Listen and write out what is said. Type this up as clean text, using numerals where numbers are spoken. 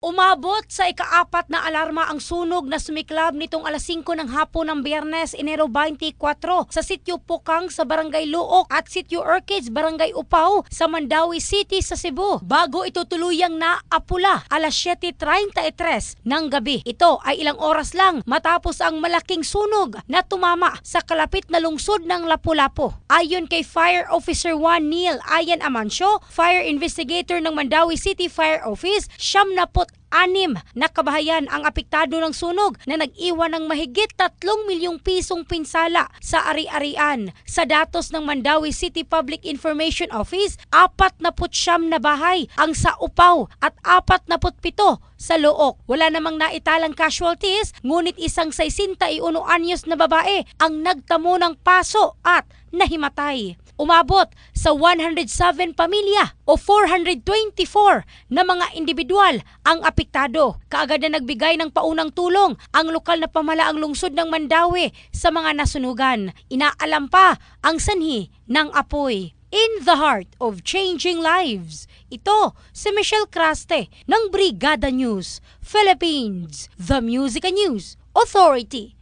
Umabot sa ika-4 na alarma ang sunog na sumiklab nitong alas 5 ng hapon ng Biyernes, Enero 24 sa Sitio Pukang sa Barangay Luok at Sitio Orchids, Barangay Upaw sa Mandawi City sa Cebu. Bago ito tuluyang naapula alas 7:33 ng gabi. Ito ay ilang oras lang matapos ang malaking sunog na tumama sa kalapit na lungsod ng Lapu-Lapu. Ayon kay Fire Officer 1 Neil Ayan Amancio, Fire Investigator ng Mandawi City Fire Office, 76 na kabahayan ang apektado ng sunog na nag-iwan ng mahigit 3 milyong pisong pinsala sa ari-arian. Sa datos ng Mandawi City Public Information Office, 49 na bahay ang sa Upaw at 47 sa Luok. Wala namang naitalang casualties, ngunit isang 61 anyos na babae ang nagtamo ng paso at nahimatay. Umabot sa 107 pamilya o 424 na mga individual ang apektado. Kaagad na nagbigay ng paunang tulong ang lokal na pamahalaang lungsod ng Mandawi sa mga nasunugan. Inaalam pa ang sanhi ng apoy. In the heart of changing lives, ito si Michelle Craste ng Brigada News Philippines, the Music and News Authority.